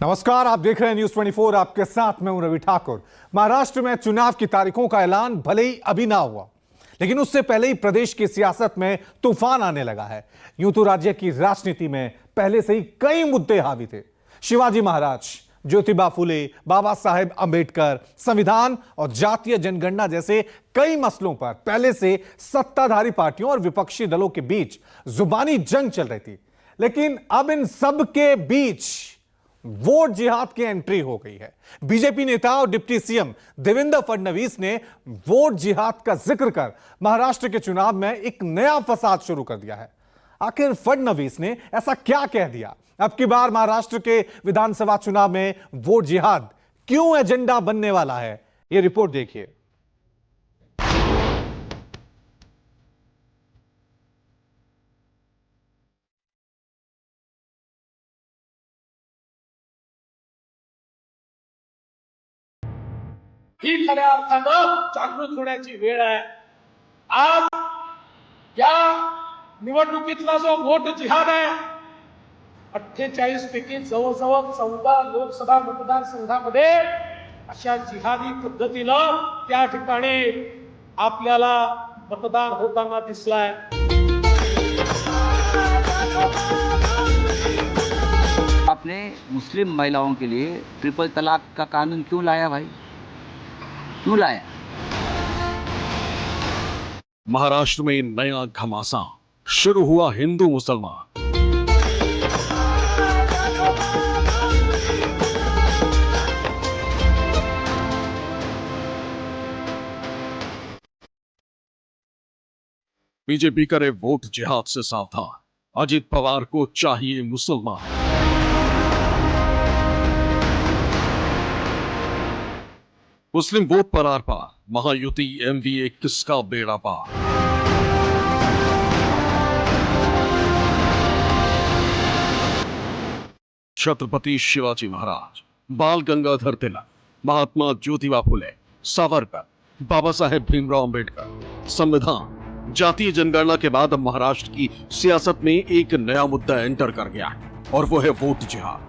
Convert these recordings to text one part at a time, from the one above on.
नमस्कार, आप देख रहे हैं न्यूज 24। आपके साथ मैं हूं रवि ठाकुर। महाराष्ट्र में चुनाव की तारीखों का ऐलान भले ही अभी ना हुआ, लेकिन उससे पहले ही प्रदेश की सियासत में तूफान आने लगा है। यूं तो राज्य की राजनीति में पहले से ही कई मुद्दे हावी थे। शिवाजी महाराज, ज्योतिबा फुले, बाबा साहेब अंबेडकर, संविधान और जातीय जनगणना जैसे कई मसलों पर पहले से सत्ताधारी पार्टियों और विपक्षी दलों के बीच जुबानी जंग चल रही थी। लेकिन अब इन सब के बीच वोट जिहाद की एंट्री हो गई है। बीजेपी नेता और डिप्टी सीएम देवेंद्र फडणवीस ने वोट जिहाद का जिक्र कर महाराष्ट्र के चुनाव में एक नया फसाद शुरू कर दिया है। आखिर फडणवीस ने ऐसा क्या कह दिया? अब की बार महाराष्ट्र के विधानसभा चुनाव में वोट जिहाद क्यों एजेंडा बनने वाला है, यह रिपोर्ट देखिए। ही खऱ्या अर्थानं जागृत होण्याची वेळ आहे। आज या निवडणुकीतला जो वोट जिहाद आहे, 48 पैकी जवळजवळ 14 लोकसभा मतदारसंघामध्ये अशा जिहादी पद्धतीनं त्या ठिकाणी आपल्याला मतदान होताना दिसलाय। आपने मुस्लिम महिलाओं के लिए ट्रिपल तलाक का कानून क्यों लाया भाई? क्यों लाया? महाराष्ट्र में नया घमासान शुरू हुआ। हिंदू मुसलमान बीजेपी करे वोट जिहाद से सावधान। अजित पवार को चाहिए मुसलमान। मुस्लिम वोट पर आर पार, महायुति एमवीए किसका बेड़ा पार। छत्रपति शिवाजी महाराज, बाल गंगाधर तिलक, महात्मा ज्योतिबा फुले, सावरकर, बाबा साहेब भीमराव अंबेडकर, संविधान, जातीय जनगणना के बाद अब महाराष्ट्र की सियासत में एक नया मुद्दा एंटर कर गया है, और वो है वोट जिहाद।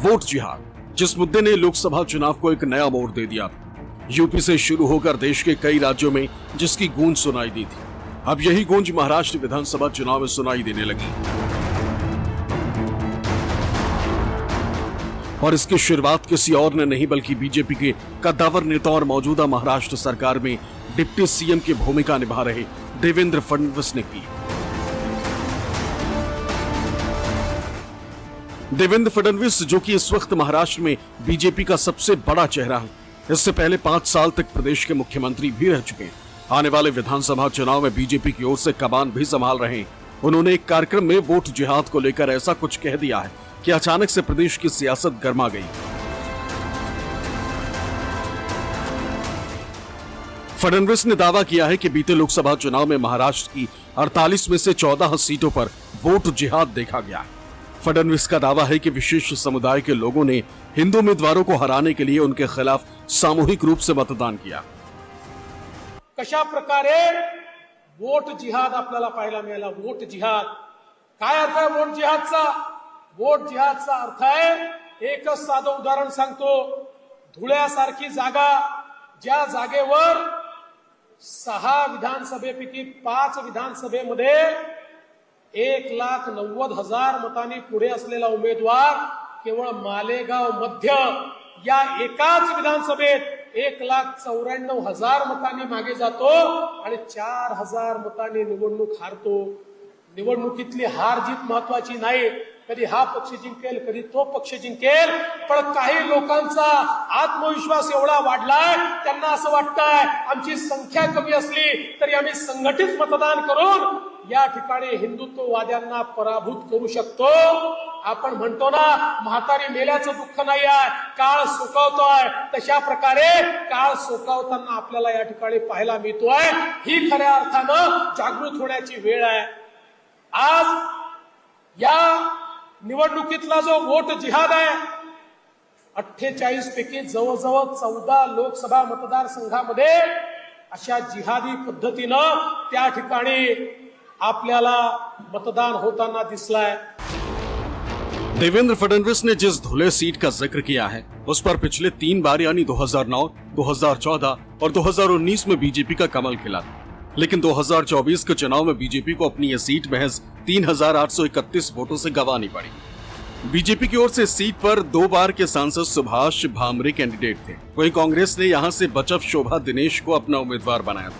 वोट जिहाद, जिस मुद्दे ने लोकसभा चुनाव को एक नया मोड़ दे दिया था। यूपी से शुरू होकर देश के कई राज्यों में जिसकी गूंज सुनाई दी थी, अब यही गूंज महाराष्ट्र विधानसभा चुनाव में सुनाई देने लगी। और इसकी शुरुआत किसी और ने नहीं बल्कि बीजेपी के कद्दावर नेता और मौजूदा महाराष्ट्र सरकार में डिप्टी सीएम की भूमिका निभा रहे देवेंद्र फडणवीस ने की। देवेंद्र फडणवीस, जो कि इस वक्त महाराष्ट्र में बीजेपी का सबसे बड़ा चेहरा है, इससे पहले 5 साल तक प्रदेश के मुख्यमंत्री भी रह चुके हैं। आने वाले विधानसभा चुनाव में बीजेपी की ओर से कमान भी संभाल रहे हैं। उन्होंने एक कार्यक्रम में वोट जिहाद को लेकर ऐसा कुछ कह दिया है कि अचानक से प्रदेश की सियासत गर्मा गई। फडणवीस ने दावा किया है कि बीते लोकसभा चुनाव में महाराष्ट्र की 48 में से 14 सीटों पर वोट जिहाद देखा गया है। फडणवीस का दावा है कि विशेष समुदाय के लोगों ने हिंदू उम्मीदवारों को हराने के लिए उनके खिलाफ सामूहिक रूप से मतदान किया। कशा प्रकारे वोट जिहाद आपल्याला पाहायला मिळाला। वोट जिहाद काय अर्थ आहे? वोट जिहादचा अर्थ आहे, एकच साधं उदाहरण सांगतो। धुळ्यासारखी जागा, ज्या जागेवर 6 विधानसभेपैकी 5 विधानसभेमध्ये 1,90,000 मतांनी पुढे असलेला उमेदवार केवळ मालेगाव मध्य या एकाच विधानसभेत 1,94,000 मतांनी मागे जातो आणि 4,000 मतांनी निवडणूक हारतो। निवडणुकीतली हार जीत महत्वाची नाही, कधी हा पक्ष जिंकेल कधी तो पक्ष जिंकेल, पण काही लोकांचा आत्मविश्वास एवढा वाढलाय, त्यांना असं वाटतंय आमची संख्या कमी असली तरी आम्ही संघटित मतदान करून या ठिकाणी हिंदुत्ववाद्यांना पराभूत करू शकतो। आपण म्हणतो ना, म्हातारी मेल्याचं दुःख नाही आहे, काळ सुकावतोय, तशा प्रकारे काळ सुकावताना आपल्याला या ठिकाणी पाहायला मिळतोय। ही खऱ्या अर्थानं जागृत होण्याची वेळ आहे। आज या निवडणुकीतला जो वोट जिहाद आहे, 48 पैकी जवळजवळ 14 लोकसभा मतदारसंघामध्ये अशा जिहादी पद्धतीनं त्या ठिकाणी आपल्याला मतदान होताना दिसलाय। देवेंद्र फडणवीस ने जिस धुले सीट का जिक्र किया है उस पर पिछले 3 बार यानी 2009, 2014 और 2019 में बीजेपी का कमल खिला था। लेकिन 2024 के चुनाव में बीजेपी को अपनी यह सीट महज 3,831 वोटों से गंवानी पड़ी। बीजेपी की ओर से सीट पर 2 बार के सांसद सुभाष भामरे कैंडिडेट थे। वहीं कांग्रेस ने यहां से बचव शोभा दिनेश को अपना उम्मीदवार बनाया था।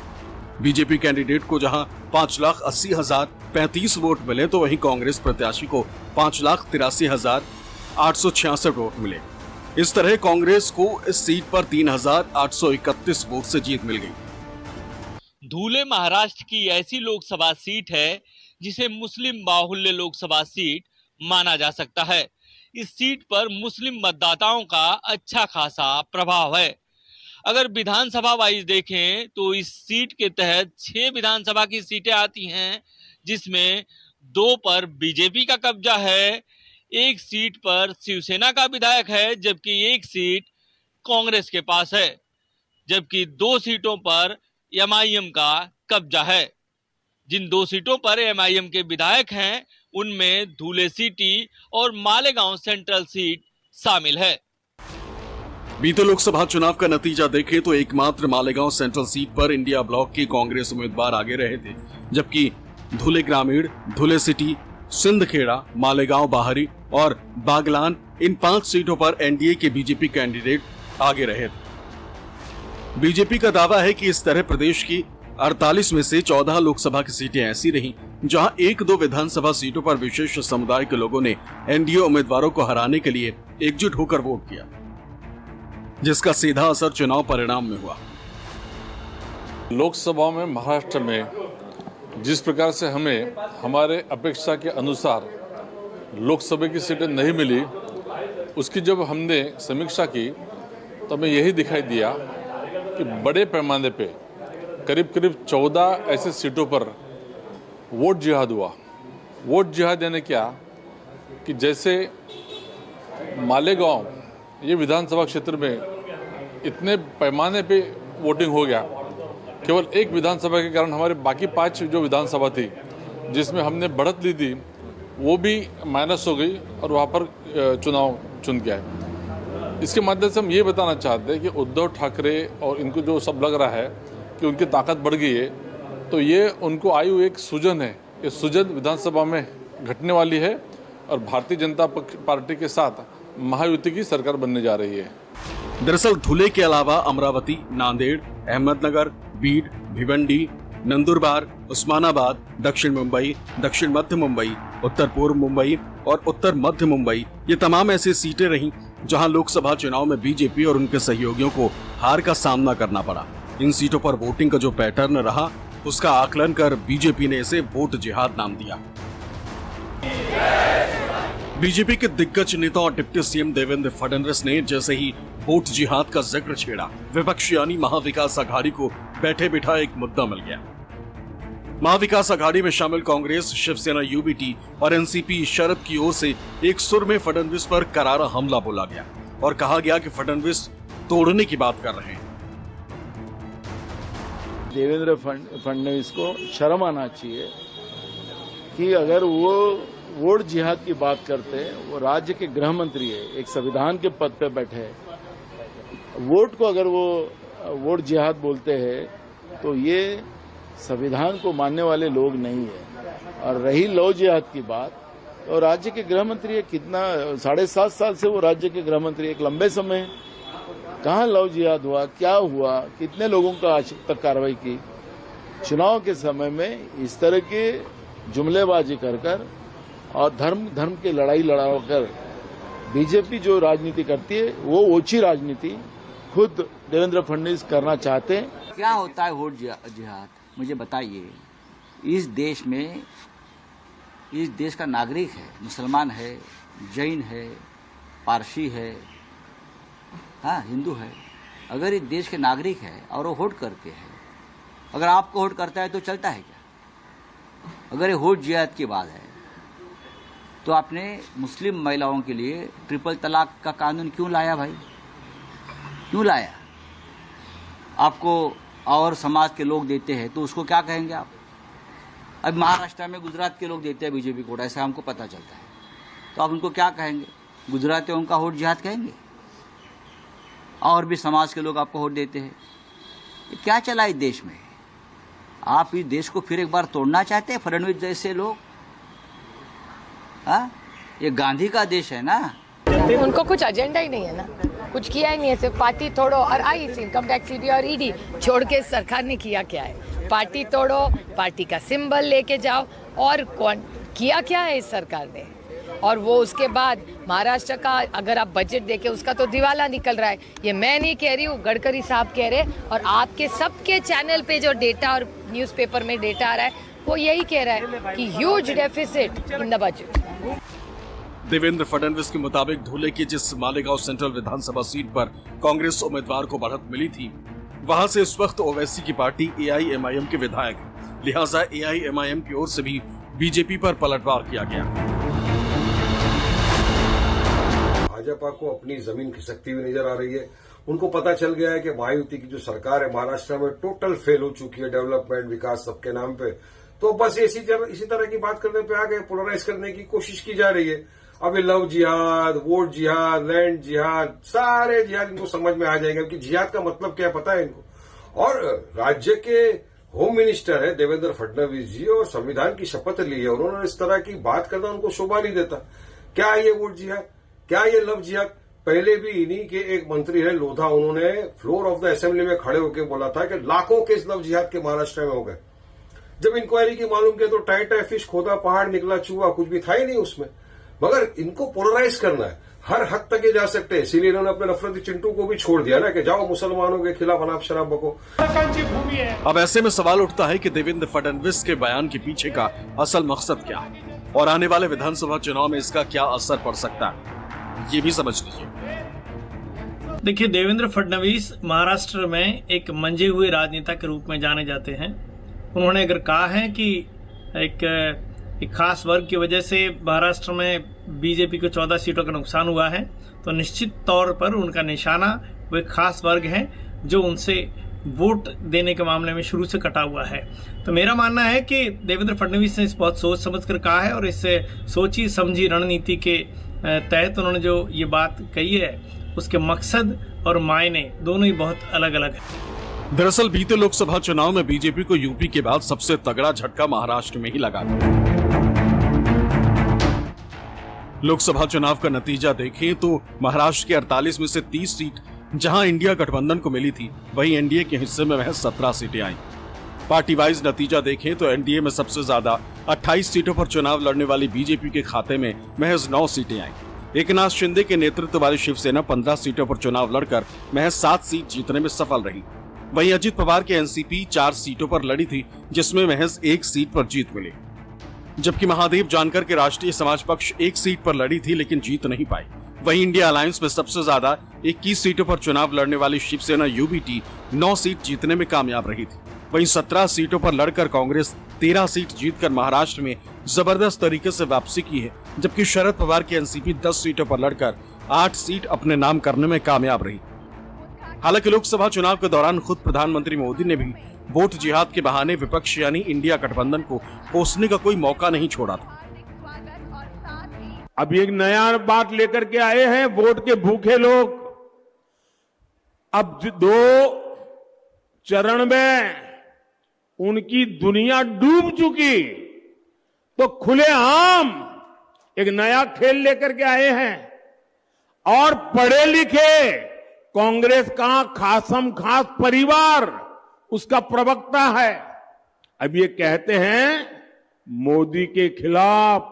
बीजेपी कैंडिडेट को जहां 5,80,035 वोट मिले तो वहीं कांग्रेस प्रत्याशी को 5,83,866 वोट मिले। इस तरह कांग्रेस को इस सीट पर 3,831 वोट से जीत मिल गई। धुले महाराष्ट्र की ऐसी लोकसभा सीट है जिसे मुस्लिम बाहुल्य लोकसभा सीट माना जा सकता है। इस सीट पर मुस्लिम मतदाताओं का अच्छा खासा प्रभाव है। अगर विधानसभा वाइज देखें तो इस सीट के तहत 6 विधानसभा की सीटें आती हैं, जिसमें 2 पर बीजेपी का कब्जा है, 1 सीट पर शिवसेना का विधायक है, जबकि 1 सीट कांग्रेस के पास है, जबकि 2 सीटों पर एमआईएम का कब्जा है। जिन 2 सीटों पर एमआईएम के विधायक हैं उनमें धुले सिटी और मालेगांव सेंट्रल सीट शामिल है। बीते लोकसभा चुनाव का नतीजा देखें तो एकमात्र मालेगांव सेंट्रल सीट पर इंडिया ब्लॉक के कांग्रेस उम्मीदवार आगे रहे थे, जबकि धुले ग्रामीण, धुले सिटी, सिंदखेड़ा, मालेगांव बाहरी और बागलान इन 5 सीटों पर एनडीए के बीजेपी कैंडिडेट आगे रहे थे। बीजेपी का दावा है कि इस तरह प्रदेश की 48 में से 14 लोकसभा की सीटें ऐसी रहीं जहां 1-2 विधानसभा सीटों पर विशेष समुदाय के लोगों ने एनडीए उम्मीदवारों को हराने के लिए एकजुट होकर वोट किया, जिसका सीधा असर चुनाव परिणाम में हुआ। लोकसभा में महाराष्ट्र में जिस प्रकार से हमें हमारे अपेक्षा के अनुसार लोकसभा की सीटें नहीं मिली, उसकी जब हमने समीक्षा की तो हमें यही दिखाई दिया कि बड़े पैमाने पे करीब 14 ऐसे सीटों पर वोट जिहाद हुआ। वोट जिहाद यानी क्या कि जैसे मालेगांव ये विधानसभा क्षेत्र में इतने पैमाने पे वोटिंग हो गया, केवल 1 विधानसभा के कारण हमारे बाकी 5 जो विधानसभा थी जिसमें हमने बढ़त ली थी वो भी माइनस हो गई और वहाँ पर चुनाव चुन गया है। इसके माध्यम से हम ये बताना चाहते हैं कि उद्धव ठाकरे और इनको जो सब लग रहा है कि उनकी ताकत बढ़ गई है, तो ये उनको आई हुई एक सूजन है। ये सूजन विधानसभा में घटने वाली है और भारतीय जनता पार्टी के साथ महायुति की सरकार बनने जा रही है। दरअसल धुले के अलावा अमरावती, नांदेड़, अहमदनगर, बीड, भिवंडी, नंदुरबार, उस्मानाबाद, दक्षिण मुंबई, दक्षिण मध्य मुंबई, उत्तर पूर्व मुंबई और उत्तर मध्य मुंबई ये तमाम ऐसी सीटें रहीं जहां लोकसभा चुनाव में बीजेपी और उनके सहयोगियों को हार का सामना करना पड़ा। इन सीटों पर वोटिंग का जो पैटर्न रहा उसका आकलन कर बीजेपी ने इसे वोट जिहाद नाम दिया। बीजेपी के दिग्गज नेता और डिप्टी सीएम देवेंद्र फडणवीस ने जैसे ही वोट जिहाद का जिक्र छेड़ा, विपक्ष यानी महाविकास आघाड़ी को बैठे बिठा एक मुद्दा मिल गया। महाविकास आघाड़ी में शामिल कांग्रेस, शिवसेना, यूबीटी और एनसीपी शरद की ओर से एक सुर में फडणवीस पर करारा हमला बोला गया और कहा गया कि फडणवीस तोड़ने की बात कर रहे हैं। देवेंद्र फडणवीस को शर्म आना चाहिए कि अगर वो वोट जिहाद की बात करते हैं, वो राज्य के गृह मंत्री है, एक संविधान के पद पे बैठे हैं, वोट को अगर वो वोट जिहाद बोलते हैं तो ये संविधान को मानने वाले लोग नहीं है। और रही लव जिहाद की बात, तो राज्य के गृह मंत्री है, कितना 7.5 साल से वो राज्य के गृह मंत्री, एक लंबे समय कहाँ लव जिहाद हुआ, क्या हुआ, कितने लोगों का आज तक कार्रवाई की। चुनाव के समय में इस तरह के जुमलेबाजी कर और धर्म की लड़ाई लड़ाकर बीजेपी जो राजनीति करती है वो ओछी राजनीति खुद देवेंद्र फडणवीस करना चाहते हैं। क्या होता है वोट जिहाद, मुझे बताइए। इस देश में, इस देश का नागरिक है, मुसलमान है, जैन है, पारसी है, हाँ हिंदू है, अगर इस देश के नागरिक है और वो वोट करते हैं, अगर आपको वोट करता है तो चलता है क्या? अगर ये वोट जिहाद की बात है तो आपने मुस्लिम महिलाओं के लिए ट्रिपल तलाक का कानून क्यों लाया भाई? क्यों लाया? आपको और समाज के लोग देते हैं तो उसको क्या कहेंगे आप? अब महाराष्ट्र में, गुजरात के लोग देते हैं बीजेपी को, ऐसा हमको पता चलता है। तो आप उनको क्या कहेंगे? गुजरातियों का वोट जिहाद कहेंगे? और भी समाज के लोग आपको वोट देते हैं। ये क्या चला इस देश में? आप इस देश को फिर एक बार तोड़ना चाहते हैं, फडणवीस जैसे लोग? हाँ, ये गांधी का देश है ना। उनको कुछ एजेंडा ही नहीं है ना, कुछ किया ही नहीं है, सिर्फ पार्टी तोड़ो और आईसी, इनकम टैक्स, सीबी और ईडी छोड़ के सरकार ने किया क्या है? पार्टी तोड़ो, पार्टी का सिंबल लेके जाओ, और कौन किया क्या है इस सरकार ने? और वो उसके बाद महाराष्ट्र का अगर आप बजट देखें, उसका तो दिवाला निकल रहा है। ये मैं नहीं कह रही हूँ, गडकरी साहब कह रहे, और आपके सबके चैनल पे जो डेटा और न्यूज़पेपर में डेटा आ रहा है वो यही कह रहा है कि huge deficit in the budget. Devendra Fadnavis के मुताबिक धुले की जिस मालेगांव सेंट्रल विधानसभा सीट पर कांग्रेस उम्मीदवार को बढ़त मिली थी, वहां से इस वक्त ओवैसी की पार्टी एआईएमआईएम के विधायक हैं। लिहाजा एआईएमआईएम की ओर से भी बीजेपी पर पलटवार किया गया। भाजपा को अपनी जमीन खिसकती हुई नजर आ रही है। उनको पता चल गया है कि महायुति की जो सरकार है महाराष्ट्र में टोटल फेल हो चुकी है, डेवलपमेंट विकास सबके नाम पे। तो बस इसी तरह की बात करने पे आ गए, पोलराइज करने की कोशिश की जा रही है। अभी लव जिहाद, वोट जिहाद, लैंड जिहाद, सारे जिहाद इनको समझ में आ जाएंगे कि जिहाद का मतलब क्या पता है इनको। और राज्य के होम मिनिस्टर है देवेंद्र फडणवीस जी, और संविधान की शपथ ली है, उन्होंने इस तरह की बात करना उनको शोभा नहीं देता। क्या ये वोट जिहाद, क्या ये लव जिहाद? पहले भी इन्हीं के एक मंत्री है लोधा, उन्होंने फ्लोर ऑफ द असेंबली में खड़े होकर बोला था कि लाखों केस लव जिहाद के महाराष्ट्र में हो गए। जब इंक्वायरी की मालूम किया तो टाई फिश खोदा पहाड़ निकला चूहा, कुछ भी था ही नहीं उसमें। मगर इनको पोलराइज करना है, हर हद तक ये जा सकते हैं, इसीलिए इन्होंने अपने नफरती चिंटू को भी छोड़ दिया ना कि जाओ मुसलमानों के खिलाफ अनाप शराब बको। अब ऐसे में सवाल उठता है कि देवेंद्र फडणवीस के बयान के पीछे का असल मकसद क्या है और आने वाले विधानसभा चुनाव में इसका क्या असर पड़ सकता है, ये भी समझ लीजिए। देखिए, देवेंद्र फडणवीस महाराष्ट्र में एक मंजे हुए राजनेता के रूप में जाने जाते हैं। उन्होंने अगर कहा है कि एक खास वर्ग की वजह से महाराष्ट्र में बीजेपी को 14 सीटों का नुकसान हुआ है, तो निश्चित तौर पर उनका निशाना वो एक खास वर्ग है जो उनसे वोट देने के मामले में शुरू से कटा हुआ है। तो मेरा मानना है कि देवेंद्र फडणवीस ने इस बहुत सोच समझ कर कहा है, और इस सोची समझी रणनीति के तहत उन्होंने जो ये बात कही है, उसके मकसद और मायने दोनों ही बहुत अलग अलग हैं। दरअसल बीते लोकसभा चुनाव में बीजेपी को यूपी के बाद सबसे तगड़ा झटका महाराष्ट्र में ही लगा था। लोकसभा चुनाव का नतीजा देखें तो महाराष्ट्र के 48 में से 30 सीट जहां इंडिया गठबंधन को मिली थी, वहीं एनडीए के हिस्से में महज 17 सीटें आई। पार्टी वाइज नतीजा देखें तो एनडीए में सबसे ज्यादा 28 सीटों पर चुनाव लड़ने वाली बीजेपी के खाते में महज 9 सीटें आई। एकनाथ शिंदे के नेतृत्व वाली शिवसेना 15 सीटों पर चुनाव लड़कर महज 7 सीट जीतने में सफल रही। वहीं अजित पवार के एनसीपी 4 सीटों पर लड़ी थी, जिसमें महज 1 सीट पर जीत मिली। जबकि महादेव जानकर के राष्ट्रीय समाज पक्ष 1 सीट पर लड़ी थी लेकिन जीत नहीं पाई। वहीं इंडिया अलायंस में सबसे ज्यादा 21 सीटों पर चुनाव लड़ने वाली शिवसेना यूबीटी 9 सीट जीतने में कामयाब रही थी। वहीं 17 सीटों पर लड़कर कांग्रेस 13 सीट जीतकर महाराष्ट्र में जबरदस्त तरीके से वापसी की है, जबकि शरद पवार की एनसीपी 10 सीटों पर लड़कर 8 सीट अपने नाम करने में कामयाब रही। हालांकि लोकसभा चुनाव के दौरान खुद प्रधानमंत्री मोदी ने भी वोट जिहाद के बहाने विपक्ष यानी इंडिया गठबंधन को कोसने का कोई मौका नहीं छोड़ा था। अब एक नया बात लेकर के आए हैं वोट के भूखे लोग। अब 2 चरण में उनकी दुनिया डूब चुकी, तो खुलेआम एक नया खेल लेकर के आए हैं। और पढ़े लिखे कांग्रेस का खासम खास परिवार उसका प्रवक्ता है। अब ये कहते हैं मोदी के खिलाफ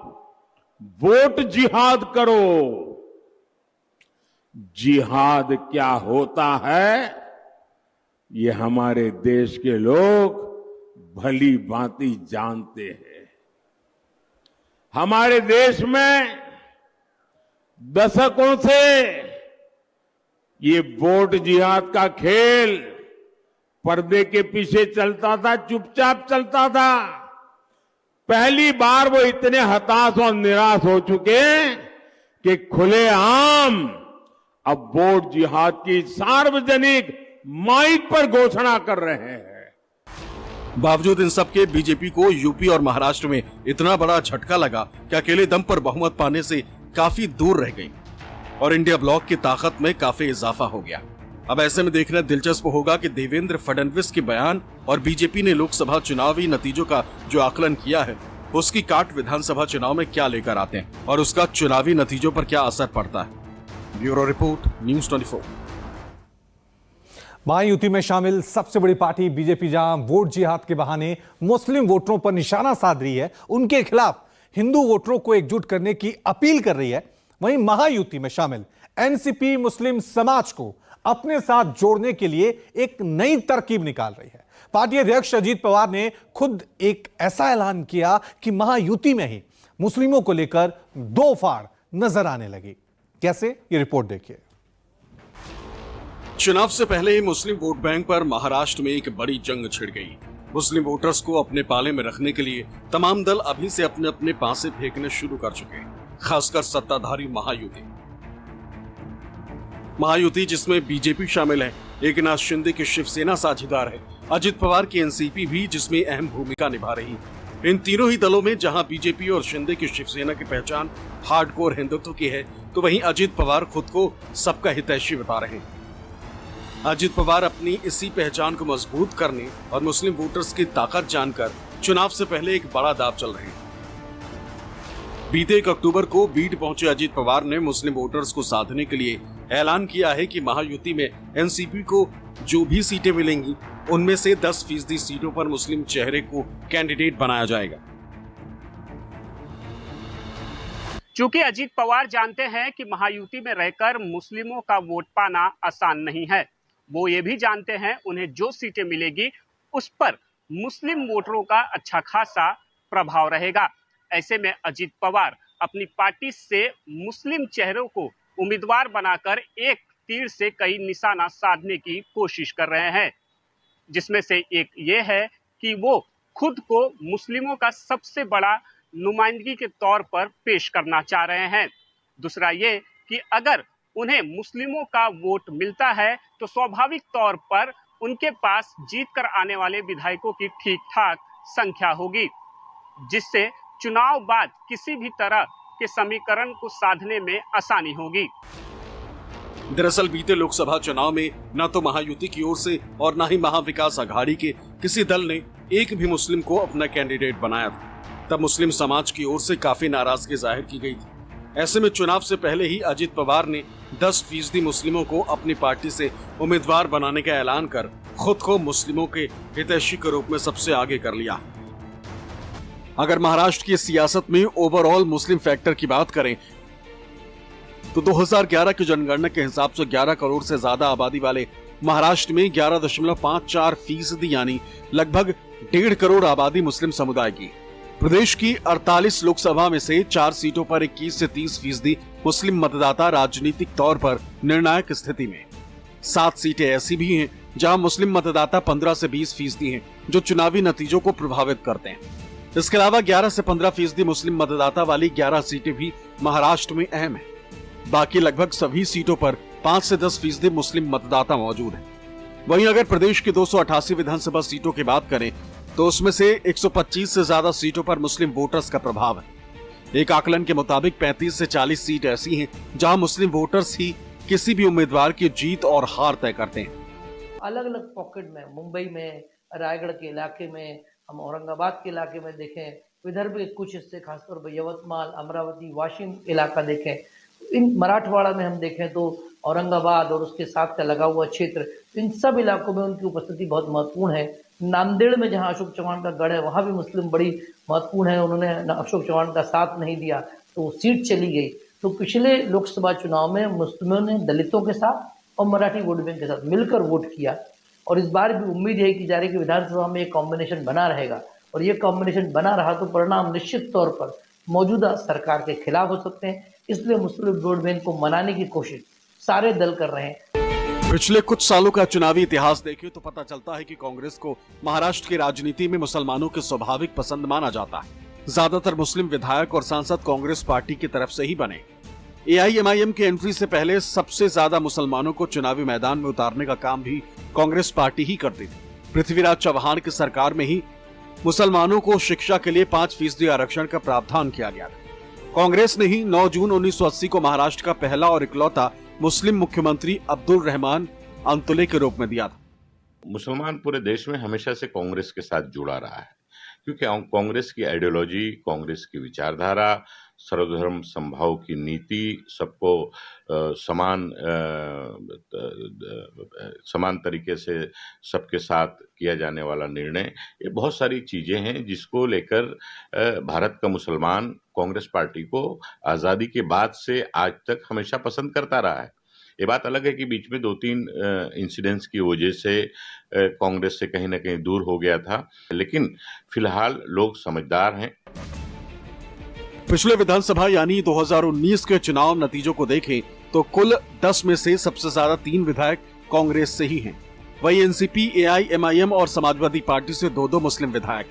वोट जिहाद करो। जिहाद क्या होता है ये हमारे देश के लोग भली भांति जानते हैं। हमारे देश में दशकों से ये वोट जिहाद का खेल पर्दे के पीछे चलता था, चुपचाप चलता था। पहली बार वो इतने हताश और निराश हो चुके कि खुलेआम अब वोट जिहाद की सार्वजनिक माइक पर घोषणा कर रहे हैं। बावजूद इन सब के बीजेपी को यूपी और महाराष्ट्र में इतना बड़ा झटका लगा कि अकेले दम पर बहुमत पाने से काफी दूर रह गई और इंडिया ब्लॉक की ताकत में काफी इजाफा हो गया। अब ऐसे में देखना दिलचस्प होगा कि देवेंद्र फडणवीस के बयान और बीजेपी ने लोकसभा चुनावी नतीजों का जो आकलन किया है उसकी काट विधानसभा चुनाव में क्या लेकर आते हैं और उसका चुनावी नतीजों पर क्या असर पड़ता है। Bureau report, news 24। महायुति में शामिल सबसे बड़ी पार्टी बीजेपी जहां वोट जिहाद के बहाने मुस्लिम वोटरों पर निशाना साध रही है, उनके खिलाफ हिंदू वोटरों को एकजुट करने की अपील कर रही है, वहीं महायुति में शामिल एनसीपी मुस्लिम समाज को अपने साथ जोड़ने के लिए एक नई तरकीब निकाल रही है। पार्टी अध्यक्ष अजीत पवार ने खुद एक ऐसा ऐलान किया कि महायुति में ही मुस्लिमों को लेकर दो फाड़ नजर आने लगी। कैसे, ये रिपोर्ट देखिए। चुनाव से पहले ही मुस्लिम वोट बैंक पर महाराष्ट्र में एक बड़ी जंग छिड़ गई। मुस्लिम वोटर्स को अपने पाले में रखने के लिए तमाम दल अभी से अपने अपने पासे फेंकने शुरू कर चुके हैं, खासकर सत्ताधारी महायुति जिसमें बीजेपी शामिल है, एकनाथ शिंदे की शिवसेना साझेदार है, अजित पवार की एनसीपी भी जिसमें अहम भूमिका निभा रही है। इन तीनों ही दलों में जहां बीजेपी और शिंदे की शिवसेना की पहचान हार्डकोर हिंदुत्व की है, तो वहीं अजित पवार खुद को सबका हितैषी बता रहे हैं। अजित पवार अपनी इसी पहचान को मजबूत करने और मुस्लिम वोटर्स की ताकत जानकर चुनाव से पहले एक बड़ा दांव चल रहे हैं। बीते 1 अक्टूबर को बीड पहुंचे अजित पवार ने मुस्लिम वोटर्स को साधने के लिए ऐलान किया है कि महायुति में एनसीपी को जो भी सीटें मिलेंगी उनमें से 10% सीटों पर मुस्लिम चेहरे को कैंडिडेट बनाया जाएगा। चूंकि अजीत पवार जानते हैं कि महायुति में रहकर मुस्लिमों का वोट पाना आसान नहीं है, वो ये भी जानते हैं उन्हें जो सीटें मिलेगी उस पर मुस्लिम वोटरों का अच्छा खासा प्रभाव रहेगा। ऐसे में अजीत पवार अपनी पार्टी से मुस्लिम चेहरों को उम्मीदवार बनाकर एक तीर से कई निशाना साधने की कोशिश कर रहे हैं, जिसमें से एक ये है कि वो खुद को मुस्लिमों का सबसे बड़ा नुमाइंदगी के तौर पर पेश करना चाह रहे हैं। दूसरा ये कि अगर उन्हें मुस्लिमों का वोट मिलता है तो स्वाभाविक तौर पर उनके पास जीत कर आने वाले विधायकों की ठीक ठाक संख्या होगी, जिससे चुनाव बाद किसी भी तरह के समीकरण को साधने में आसानी होगी। दरअसल बीते लोकसभा चुनाव में न तो महायुति की ओर से और न ही महाविकास अघाड़ी के किसी दल ने एक भी मुस्लिम को अपना कैंडिडेट बनाया था। तब मुस्लिम समाज की ओर से काफी नाराजगी जाहिर की गई थी। ऐसे में चुनाव से पहले ही अजित पवार ने 10% मुस्लिमों को अपनी पार्टी से उम्मीदवार बनाने का ऐलान कर खुद को मुस्लिमों के हितैषी के रूप में सबसे आगे कर लिया। अगर महाराष्ट्र की सियासत में ओवरऑल मुस्लिम फैक्टर की बात करें तो 2011 की जनगणना के हिसाब से 11 करोड़ से ज्यादा आबादी वाले महाराष्ट्र में 11.54% यानी लगभग 1.5 करोड़ आबादी मुस्लिम समुदाय की। प्रदेश की 48 लोकसभा में से 4 सीटों पर 21 से 30% मुस्लिम मतदाता राजनीतिक तौर पर निर्णायक स्थिति में। 7 सीटें ऐसी भी हैं जहां मुस्लिम मतदाता 15 से 20% हैं जो चुनावी नतीजों को प्रभावित करते हैं। इसके अलावा 11 से 15% मुस्लिम मतदाता वाली 11 सीटें भी महाराष्ट्र में अहम है। बाकी लगभग सभी सीटों पर 5 से 10% मुस्लिम मतदाता मौजूद हैं। वहीं अगर प्रदेश की 288 विधानसभा सीटों की बात करें तो उसमें से 125 से ज्यादा सीटों पर मुस्लिम वोटर्स का प्रभाव है। एक आकलन के मुताबिक 35 से 40 सीट ऐसी हैं जहां मुस्लिम वोटर्स ही किसी भी उम्मीदवार की जीत और हार तय करते हैं। अलग अलग पॉकेट में, मुंबई में, रायगढ़ के इलाके में, हम औरंगाबाद के इलाके में देखें, विदर्भ के कुछ हिस्से खासतौर पर यवतमाल, अमरावती, वाशिम इलाका देखें, इन मराठवाड़ा में हम देखें तो औरंगाबाद और उसके साथ का लगा हुआ क्षेत्र, इन सब इलाकों में उनकी उपस्थिति बहुत महत्वपूर्ण है। नांदेड़ में जहां अशोक चौहान का गढ़ है वहां भी मुस्लिम बड़ी महत्वपूर्ण है, उन्होंने अशोक चौहान का साथ नहीं दिया तो वो सीट चली गई। तो पिछले लोकसभा चुनाव में मुस्लिमों ने दलितों के साथ और मराठी वोट बैंक के साथ मिलकर वोट किया और इस बार भी उम्मीद है कि जा रही कि विधानसभा में एक कॉम्बिनेशन बना रहेगा और ये कॉम्बिनेशन बना रहा तो परिणाम निश्चित तौर पर मौजूदा सरकार के खिलाफ हो सकते हैं। इसलिए मुस्लिम वोट बैंक को मनाने की कोशिश सारे दल कर रहे हैं। पिछले कुछ सालों का चुनावी इतिहास देखें तो पता चलता है कि कांग्रेस को महाराष्ट्र की राजनीति में मुसलमानों के स्वाभाविक पसंद माना जाता है। ज्यादातर मुस्लिम विधायक और सांसद कांग्रेस पार्टी की तरफ से ही बने। AIMIM की एंट्री से पहले सबसे ज्यादा मुसलमानों को चुनावी मैदान में उतारने का काम भी कांग्रेस पार्टी ही करती थी। पृथ्वीराज चौहान की सरकार में ही मुसलमानों को शिक्षा के लिए 5% आरक्षण का प्रावधान किया गया था। कांग्रेस ने ही 9 जून 1980 को महाराष्ट्र का पहला और इकलौता मुस्लिम मुख्यमंत्री अब्दुल रहमान अंतुले के रूप में दिया था। मुसलमान पूरे देश में हमेशा से कांग्रेस के साथ जुड़ा रहा है, क्योंकि कांग्रेस की आइडियोलॉजी, कांग्रेस की विचारधारा, सर्वधर्म समभाव की नीति, सबको समान तरीके से सबके साथ किया जाने वाला निर्णय, ये बहुत सारी चीजें हैं जिसको लेकर भारत का मुसलमान कांग्रेस पार्टी को आजादी के बाद से आज तक हमेशा पसंद करता रहा है। ये बात अलग है कि बीच में 2-3 इंसिडेंट्स की वजह से कांग्रेस से कहीं ना कहीं दूर हो गया था, लेकिन फिलहाल लोग समझदार हैं। पिछले विधानसभा यानी 2019 के चुनाव नतीजों को देखें तो कुल 10 में से सबसे ज्यादा 3 विधायक कांग्रेस से ही हैं। वहीं एनसीपी, एआईएमआईएम और समाजवादी पार्टी से 2-2 मुस्लिम विधायक।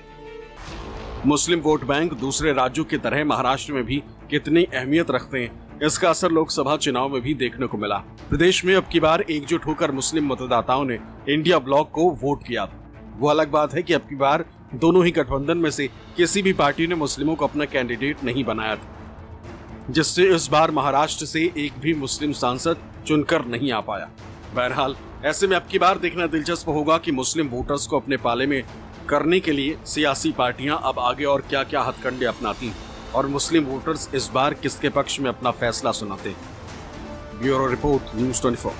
मुस्लिम वोट बैंक दूसरे राज्यों की तरह महाराष्ट्र में भी कितनी अहमियत रखते हैं, इसका असर लोकसभा चुनाव में भी देखने को मिला। प्रदेश में अब की बार एकजुट होकर मुस्लिम मतदाताओं ने इंडिया ब्लॉक को वोट किया था। वो अलग बात है कि अब की बार दोनों ही गठबंधन में से किसी भी पार्टी ने मुस्लिमों को अपना कैंडिडेट नहीं बनाया था, जिससे इस बार महाराष्ट्र से एक भी मुस्लिम सांसद चुनकर नहीं आ पाया। बहरहाल ऐसे में अब की बार देखना दिलचस्प होगा कि मुस्लिम वोटर्स को अपने पाले में करने के लिए सियासी पार्टियां अब आगे और क्या क्या हथकंडे अपनाती हैं और मुस्लिम वोटर्स इस बार किसके पक्ष में अपना फैसला सुनाते हैं। Bureau report, news 24।